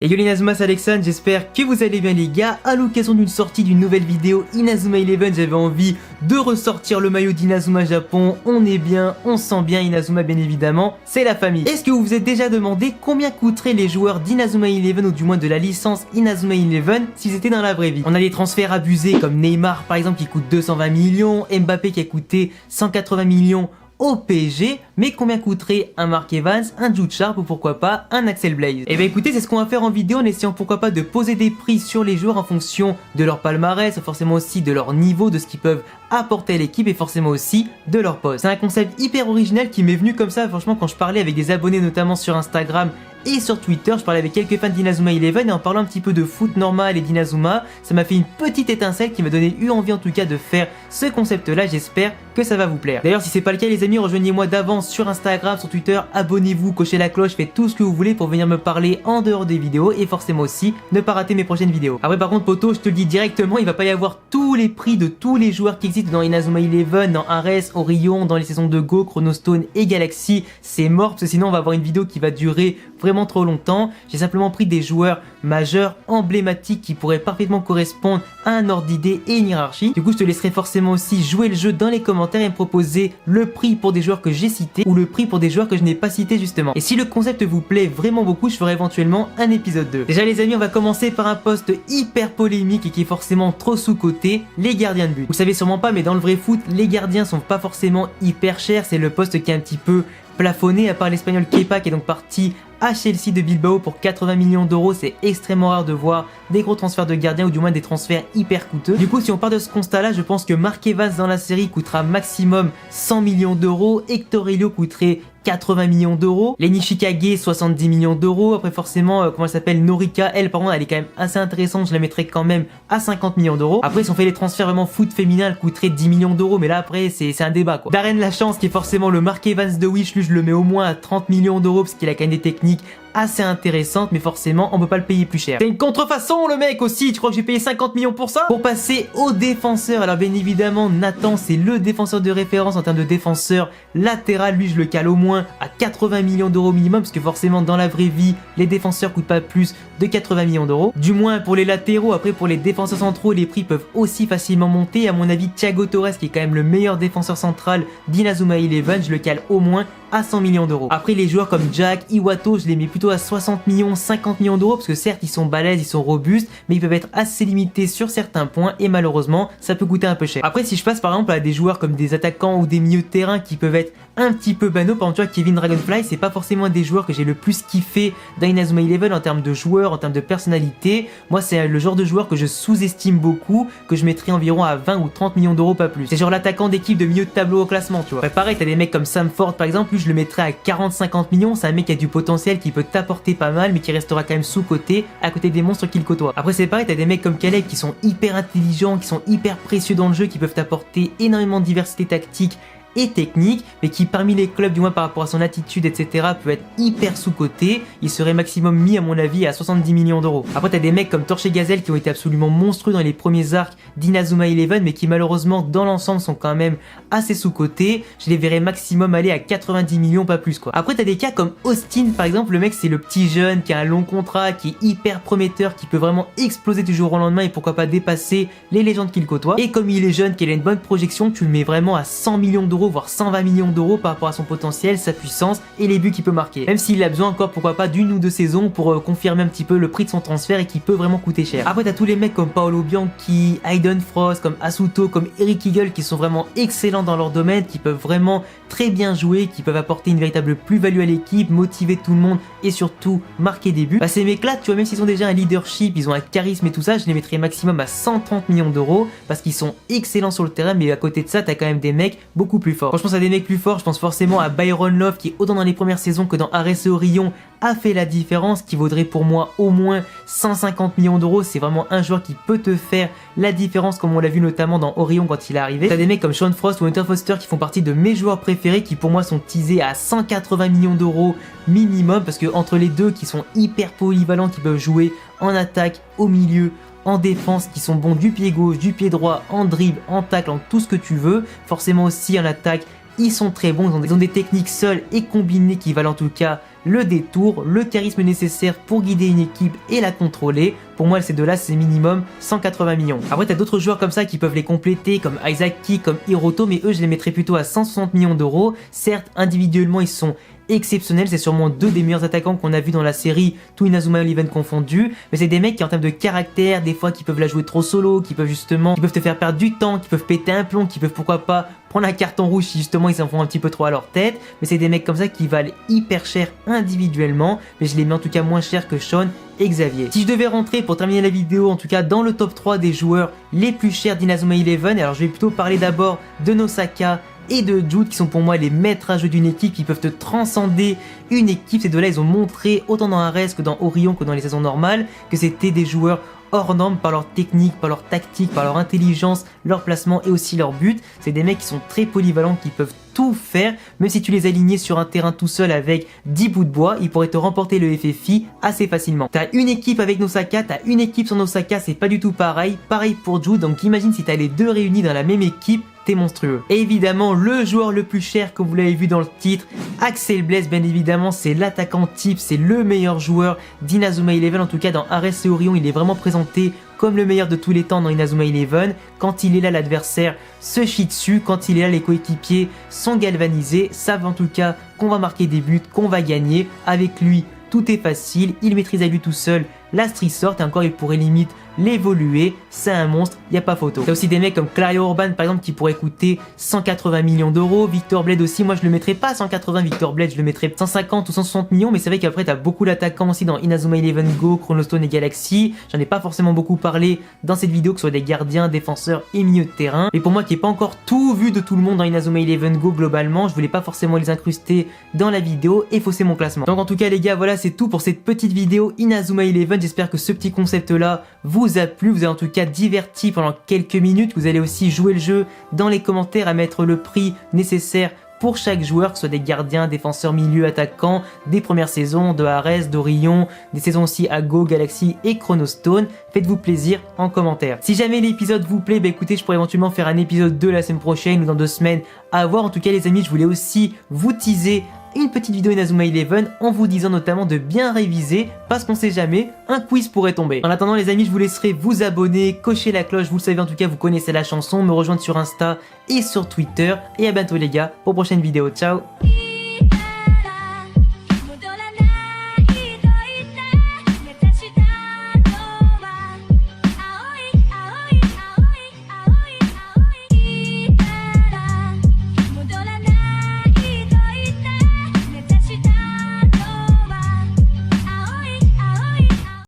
Et yo les Inazuma, c'est Alexandre, j'espère que vous allez bien les gars. À l'occasion d'une sortie d'une nouvelle vidéo Inazuma Eleven, j'avais envie de ressortir le maillot d'Inazuma Japon. On est bien, on sent bien Inazuma bien évidemment, c'est la famille. Est-ce que vous vous êtes déjà demandé combien coûteraient les joueurs d'Inazuma Eleven ou du moins de la licence Inazuma Eleven s'ils étaient dans la vraie vie? On a des transferts abusés comme Neymar par exemple qui coûte 220 millions, Mbappé qui a coûté 180 millions au PSG, mais combien coûterait un Mark Evans, un Jude Sharp ou pourquoi pas un Axel Blaze? Et bah écoutez, c'est ce qu'on va faire en vidéo en essayant pourquoi pas de poser des prix sur les joueurs en fonction de leur palmarès, forcément aussi de leur niveau, de ce qu'ils peuvent apporter à l'équipe et forcément aussi de leur poste. C'est un concept hyper original qui m'est venu comme ça, franchement quand je parlais avec des abonnés notamment sur Instagram et sur Twitter, je parlais avec quelques fans d'Inazuma Eleven et en parlant un petit peu de foot normal et d'Inazuma, ça m'a fait une petite étincelle qui m'a donné envie en tout cas de faire ce concept là, j'espère que ça va vous plaire. D'ailleurs si c'est pas le cas les amis, rejoignez-moi d'avance sur Instagram, sur Twitter, abonnez-vous, cochez la cloche, faites tout ce que vous voulez pour venir me parler en dehors des vidéos et forcément aussi ne pas rater mes prochaines vidéos. Après par contre poto, je te le dis directement, il va pas y avoir tous les prix de tous les joueurs qui existent dans Inazuma Eleven, dans Ares, Orion, dans les saisons de Go, Chronostone et Galaxy, c'est mort parce que sinon on va avoir une vidéo qui va durer vraiment trop longtemps. J'ai simplement pris des joueurs majeurs, emblématiques qui pourraient parfaitement correspondre à un ordre d'idée et une hiérarchie. Du coup je te laisserai forcément aussi jouer le jeu dans les commentaires et me proposer le prix pour des joueurs que j'ai cités ou le prix pour des joueurs que je n'ai pas cités justement. Et si le concept vous plaît vraiment beaucoup, je ferai éventuellement un épisode 2. Déjà les amis, on va commencer par un poste hyper polémique et qui est forcément trop sous-coté, les gardiens de but. Vous savez sûrement pas mais dans le vrai foot, les gardiens sont pas forcément hyper chers, c'est le poste qui est un petit peu plafonné à part l'espagnol Kepa qui est donc parti à Chelsea de Bilbao pour 80 millions d'euros. C'est extrêmement rare de voir des gros transferts de gardiens ou du moins des transferts hyper coûteux. Du coup si on part de ce constat là, je pense que Mark Evans dans la série coûtera maximum 100 millions d'euros, Hector Elio coûterait 80 millions d'euros, Lenny Shikage 70 millions d'euros, après forcément comment elle s'appelle, Norika, elle par contre elle est quand même assez intéressante, je la mettrais quand même à 50 millions d'euros. Après si on fait les transferts vraiment foot féminin, elle coûterait 10 millions d'euros, mais là après c'est un débat quoi. Darren Lachance qui est forcément le Mark Evans de Wish, lui je le mets au moins à 30 millions d'euros parce qu'il a quand même des techniques assez intéressante, mais forcément on peut pas le payer plus cher. C'est une contrefaçon le mec aussi, tu crois que j'ai payé 50 millions pour ça? Pour passer aux défenseurs, alors bien évidemment Nathan c'est le défenseur de référence en termes de défenseur latéral, lui je le cale au moins à 80 millions d'euros minimum, parce que forcément dans la vraie vie les défenseurs coûtent pas plus de 80 millions d'euros, du moins pour les latéraux. Après pour les défenseurs centraux les prix peuvent aussi facilement monter, à mon avis Thiago Torres qui est quand même le meilleur défenseur central d'Inazuma Eleven, je le cale au moins à 100 millions d'euros. Après les joueurs comme Jack, Iwato, je les mets plutôt à 60 millions, 50 millions d'euros parce que certes ils sont balèzes, ils sont robustes, mais ils peuvent être assez limités sur certains points et malheureusement ça peut coûter un peu cher. Après si je passe par exemple à des joueurs comme des attaquants ou des milieux de terrain qui peuvent être un petit peu banaux, par exemple tu vois Kevin Dragonfly, c'est pas forcément un des joueurs que j'ai le plus kiffé dans Inazuma Eleven en termes de joueurs, en termes de personnalité. Moi c'est le genre de joueur que je sous-estime beaucoup, que je mettrais environ à 20 ou 30 millions d'euros pas plus. C'est genre l'attaquant d'équipe de milieu de tableau au classement tu vois. Ouais, pareil t'as des mecs comme Sam Ford par exemple, lui je le mettrais à 40-50 millions, c'est un mec qui a du potentiel, qui peut t'apporter pas mal mais qui restera quand même sous-côté à côté des monstres qu'il côtoie. Après c'est pareil, t'as des mecs comme Caleb qui sont hyper intelligents, qui sont hyper précieux dans le jeu, qui peuvent t'apporter énormément de diversité tactique et technique, mais qui parmi les clubs du moins par rapport à son attitude etc peut être hyper sous-coté. Il serait maximum mis à mon avis à 70 millions d'euros. Après t'as des mecs comme Torche et Gazelle qui ont été absolument monstrueux dans les premiers arcs d'Inazuma Eleven mais qui malheureusement dans l'ensemble sont quand même assez sous-cotés. Je les verrais maximum aller à 90 millions pas plus quoi. Après t'as des cas comme Austin par exemple, le mec c'est le petit jeune qui a un long contrat, qui est hyper prometteur, qui peut vraiment exploser du jour au lendemain et pourquoi pas dépasser les légendes qu'il côtoie. Et comme il est jeune, qu'il a une bonne projection, tu le mets vraiment à 100 millions d'euros voire 120 millions d'euros par rapport à son potentiel, sa puissance et les buts qu'il peut marquer. Même s'il a besoin encore pourquoi pas d'une ou deux saisons pour confirmer un petit peu le prix de son transfert et qui peut vraiment coûter cher. Après t'as tous les mecs comme Paolo Bianchi, Hayden Frost, comme Asuto, comme Eric Eagle qui sont vraiment excellents dans leur domaine, qui peuvent vraiment très bien jouer, qui peuvent apporter une véritable plus-value à l'équipe, motiver tout le monde et surtout marquer des buts. Bah ces mecs là tu vois, même s'ils ont déjà un leadership, ils ont un charisme et tout ça, je les mettrais maximum à 130 millions d'euros parce qu'ils sont excellents sur le terrain, mais à côté de ça t'as quand même des mecs beaucoup plus forts. Franchement, ça des mecs plus forts, je pense forcément à Byron Love qui autant dans les premières saisons que dans Ares et Orion a fait la différence, qui vaudrait pour moi au moins 150 millions d'euros. C'est vraiment un joueur qui peut te faire la différence comme on l'a vu notamment dans Orion quand il est arrivé. T'as des mecs comme Sean Frost ou Hunter Foster qui font partie de mes joueurs préférés qui pour moi sont teasés à 180 millions d'euros minimum parce que entre les deux qui sont hyper polyvalents, qui peuvent jouer en attaque, au milieu, en défense, qui sont bons du pied gauche, du pied droit, en dribble, en tacle, en tout ce que tu veux, forcément aussi en attaque ils sont très bons, ils ont des techniques seules et combinées qui valent en tout cas le détour, le charisme nécessaire pour guider une équipe et la contrôler. Pour moi, ces deux-là, c'est minimum 180 millions. Après, t'as d'autres joueurs comme ça qui peuvent les compléter, comme Isaac comme Hiroto, mais eux, je les mettrais plutôt à 160 millions d'euros. Certes, individuellement, ils sont exceptionnels, c'est sûrement deux des meilleurs attaquants qu'on a vu dans la série, tout Inazuma Eleven confondu, mais c'est des mecs qui en termes de caractère, des fois qui peuvent la jouer trop solo, qui peuvent te faire perdre du temps, qui peuvent péter un plomb, qui peuvent pourquoi pas prendre un carton rouge si justement ils s'en font un petit peu trop à leur tête, mais c'est des mecs comme ça qui valent hyper cher individuellement, mais je les mets en tout cas moins cher que Sean et Xavier. Si je devais rentrer pour terminer la vidéo, en tout cas dans le top 3 des joueurs les plus chers d'Inazuma Eleven, alors je vais plutôt parler d'abord de Nosaka et de Jude qui sont pour moi les maîtres à jeu d'une équipe, qui peuvent te transcender une équipe. Ces deux-là, ils ont montré autant dans Ares que dans Orion que dans les saisons normales que c'était des joueurs hors normes par leur technique, par leur tactique, par leur intelligence, leur placement et aussi leur but. C'est des mecs qui sont très polyvalents, qui peuvent tout faire, même si tu les alignais sur un terrain tout seul avec 10 bouts de bois, ils pourraient te remporter le FFI assez facilement. T'as une équipe avec Nosaka, t'as une équipe sans Nosaka, c'est pas du tout pareil. Pareil pour Jude, donc imagine si t'as les deux réunis dans la même équipe, c'est monstrueux. Et évidemment, le joueur le plus cher, comme vous l'avez vu dans le titre, Axel Blaise, bien évidemment, c'est l'attaquant type, c'est le meilleur joueur d'Inazuma Eleven, en tout cas dans Ares et Orion, il est vraiment présenté comme le meilleur de tous les temps dans Inazuma Eleven. Quand il est là, l'adversaire se chie dessus, quand il est là, les coéquipiers sont galvanisés, savent en tout cas qu'on va marquer des buts, qu'on va gagner. Avec lui, tout est facile, il maîtrise à lui tout seul la street sort et encore il pourrait limite l'évoluer, c'est un monstre, y a pas photo. T'as aussi des mecs comme Clario Urban par exemple qui pourraient coûter 180 millions d'euros, Victor Blade aussi, moi je le mettrais pas à 180 Victor Blade, je le mettrais 150 ou 160 millions, mais c'est vrai qu'après t'as beaucoup d'attaquants aussi dans Inazuma Eleven Go, Chronostone et Galaxy, j'en ai pas forcément beaucoup parlé dans cette vidéo, que ce soit des gardiens, défenseurs et milieux de terrain, mais pour moi qui ai pas encore tout vu de tout le monde dans Inazuma Eleven Go globalement, je voulais pas forcément les incruster dans la vidéo et fausser mon classement. Donc en tout cas les gars, voilà c'est tout pour cette petite vidéo Inazuma Eleven, j'espère que ce petit concept là vous a plu, vous avez en tout cas diverti pendant quelques minutes, vous allez aussi jouer le jeu dans les commentaires à mettre le prix nécessaire pour chaque joueur, que ce soit des gardiens, défenseurs, milieux, attaquants, des premières saisons, de Ares, d'Orion, des saisons aussi à Go, Galaxy et Chronostone. Faites-vous plaisir en commentaire. Si jamais l'épisode vous plaît, bah écoutez, je pourrais éventuellement faire un épisode 2 la semaine prochaine ou dans 2 semaines à voir. En tout cas les amis, je voulais aussi vous teaser une petite vidéo Inazuma Eleven en vous disant notamment de bien réviser parce qu'on sait jamais, un quiz pourrait tomber. En attendant les amis, je vous laisserai vous abonner, cocher la cloche, vous le savez en tout cas, vous connaissez la chanson, me rejoindre sur Insta et sur Twitter et à bientôt les gars pour prochaine vidéo, ciao.